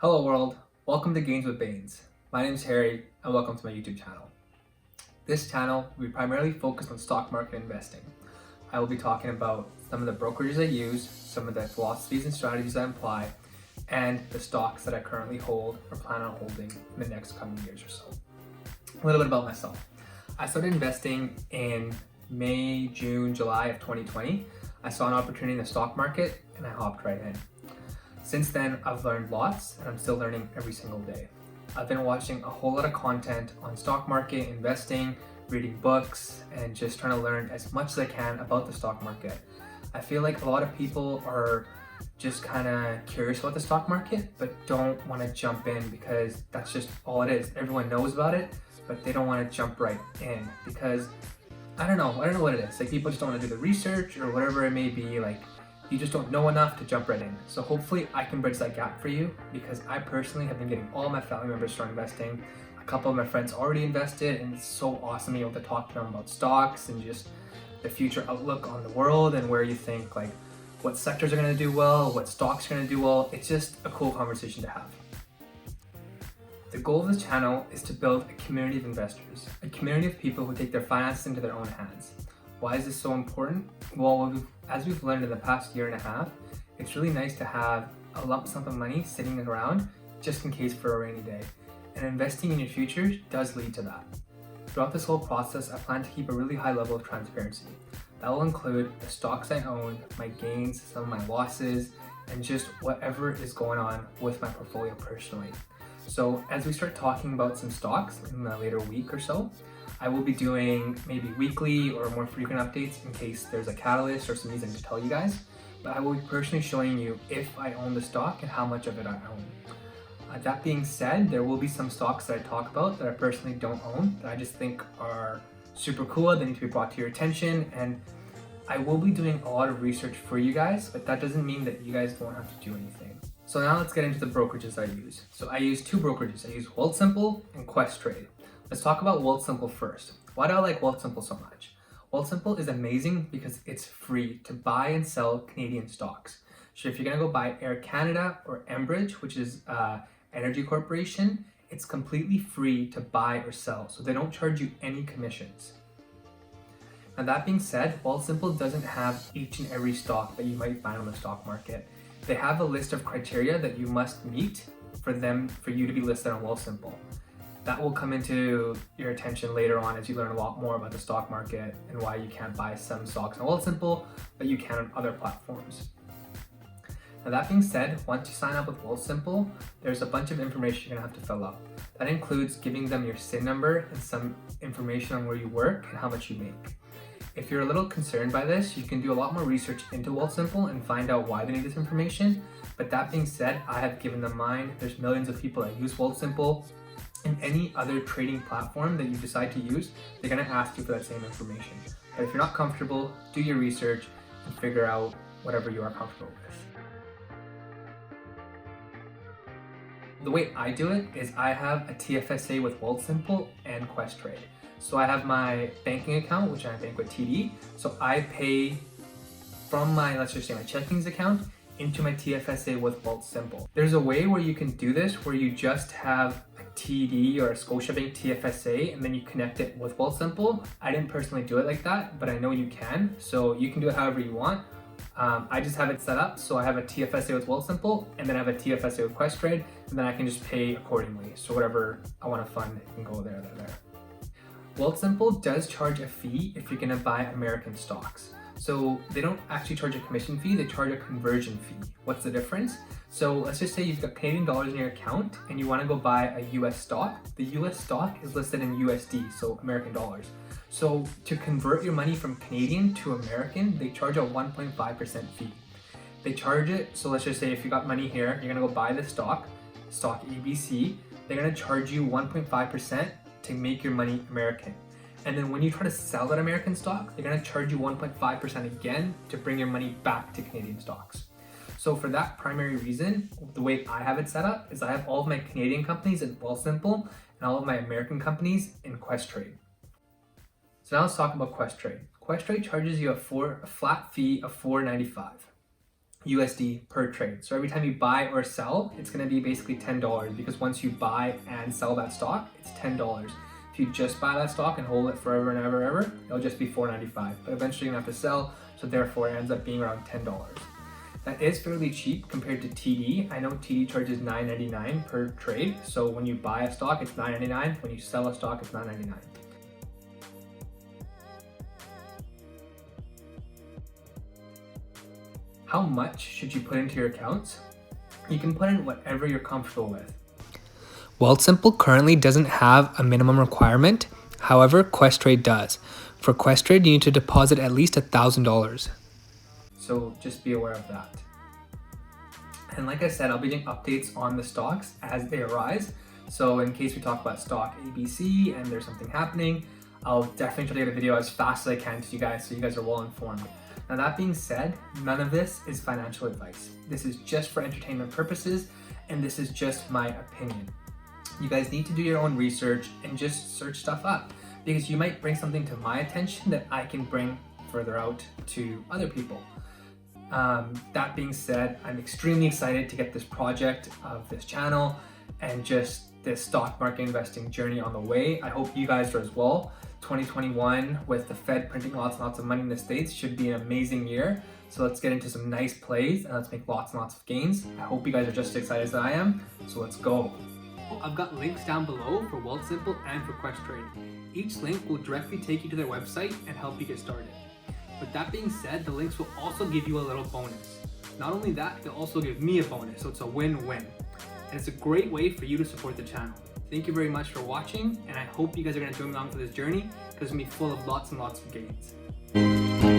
Hello world, welcome to Gains with Baines. My name is Harry and welcome to my YouTube channel. This channel will be primarily focused on stock market investing. I will be talking about some of the brokerages I use, some of the philosophies and strategies I apply, and the stocks that I currently hold or plan on holding in the next coming years or so. A little bit about myself. I started investing in May, June, July of 2020. I saw an opportunity in the stock market and I hopped right in. Since then, I've learned lots and I'm still learning every single day. I've been watching a whole lot of content on stock market, investing, reading books, and just trying to learn as much as I can about the stock market. I feel like a lot of people are just kind of curious about the stock market, but don't want to jump in because that's just all it is. Everyone knows about it, but they don't want to jump right in because I don't know what it is. Like people just don't want to do the research or whatever it may be. Like you just don't know enough to jump right in. So hopefully I can bridge that gap for you because I personally have been getting all my family members to start investing. A couple of my friends already invested and it's so awesome being able to talk to them about stocks and just the future outlook on the world and where you think like what sectors are going to do well, what stocks are going to do well. It's just a cool conversation to have. The goal of this channel is to build a community of investors, a community of people who take their finances into their own hands. Why is this so important? Well, as we've learned in the past year and a half, it's really nice to have a lump sum of money sitting around just in case for a rainy day. And investing in your future does lead to that. Throughout this whole process, I plan to keep a really high level of transparency. That will include the stocks I own, my gains, some of my losses, and just whatever is going on with my portfolio personally. So as we start talking about some stocks in the later week or so, I will be doing maybe weekly or more frequent updates in case there's a catalyst or some reason to tell you guys. But I will be personally showing you if I own the stock and how much of it I own. That being said, there will be some stocks that I talk about that I personally don't own that I just think are super cool, they need to be brought to your attention, and I will be doing a lot of research for you guys, but that doesn't mean that you guys don't have to do anything. So now let's get into the brokerages I use. So I use two brokerages. I use Wealthsimple and Questrade. Let's talk about Wealthsimple first. Why do I like Wealthsimple so much? Wealthsimple is amazing because it's free to buy and sell Canadian stocks. So if you're gonna go buy Air Canada or Enbridge, which is energy corporation, it's completely free to buy or sell. So they don't charge you any commissions. Now that being said, Wealthsimple doesn't have each and every stock that you might find on the stock market. They have a list of criteria that you must meet for you to be listed on Wealthsimple. That will come into your attention later on as you learn a lot more about the stock market and why you can't buy some stocks on Wealthsimple, but you can on other platforms. Now that being said, once you sign up with Wealthsimple, there's a bunch of information you're gonna have to fill out. That includes giving them your SIN number and some information on where you work and how much you make. If you're a little concerned by this, you can do a lot more research into Wealthsimple and find out why they need this information. But that being said, I have given them mine. There's millions of people that use Wealthsimple. And any other trading platform that you decide to use, they're gonna ask you for that same information. But if you're not comfortable, do your research and figure out whatever you are comfortable with. The way I do it is I have a TFSA with Wealthsimple and Questrade. So I have my banking account, which I bank with TD. So I pay from my, let's just say my checkings account into my TFSA with Wealthsimple. There's a way where you can do this where you just have a TD or a Scotiabank TFSA and then you connect it with Wealthsimple. I didn't personally do it like that, but I know you can. So you can do it however you want. I just have it set up so I have a TFSA with Wealthsimple and then I have a TFSA with Questrade and then I can just pay accordingly. So whatever I want to fund can go there. Wealthsimple does charge a fee if you're going to buy American stocks. So they don't actually charge a commission fee, they charge a conversion fee. What's the difference? So let's just say you've got Canadian dollars in your account and you want to go buy a US stock. The US stock is listed in USD, so American dollars. So to convert your money from Canadian to American, they charge a 1.5% fee. They charge it, so let's just say if you got money here, you're gonna go buy the stock ABC, they're gonna charge you 1.5% to make your money American. And then when you try to sell that American stock, they're gonna charge you 1.5% again to bring your money back to Canadian stocks. So for that primary reason, the way I have it set up is I have all of my Canadian companies in Wealthsimple and all of my American companies in Questrade. So now let's talk about Questrade. Questrade charges you a flat fee of $4.95. USD per trade. So every time you buy or sell, it's going to be basically $10 because once you buy and sell that stock, it's $10. If you just buy that stock and hold it forever and ever, it'll just be $4.95. But eventually you're gonna have to sell, so therefore it ends up being around $10. That is fairly cheap compared to TD. I know TD charges $9.99 per trade. So when you buy a stock, it's $9.99. When you sell a stock, it's $9.99. How much should you put into your accounts? You can put in whatever you're comfortable with. Wealthsimple currently doesn't have a minimum requirement. However, Questrade does. For Questrade, you need to deposit at least $1,000. So just be aware of that. And like I said, I'll be doing updates on the stocks as they arise. So in case we talk about stock ABC and there's something happening, I'll definitely try to get a video as fast as I can to you guys so you guys are well informed. Now that being said, none of this is financial advice. This is just for entertainment purposes, and this is just my opinion. You guys need to do your own research and just search stuff up, because you might bring something to my attention that I can bring further out to other people. That being said, I'm extremely excited to get this project of this channel and just this stock market investing journey on the way. I hope you guys are as well. 2021, with the Fed printing lots and lots of money in the States, should be an amazing year. So let's get into some nice plays and let's make lots and lots of gains. I hope you guys are just as excited as I am. So let's go. I've got links down below for Wealthsimple and for Questrade. Each link will directly take you to their website and help you get started. With that being said, the links will also give you a little bonus. Not only that, they'll also give me a bonus, so it's a win-win. And it's a great way for you to support the channel. Thank you very much for watching, and I hope you guys are going to join me along for this journey because it's going to be full of lots and lots of gains.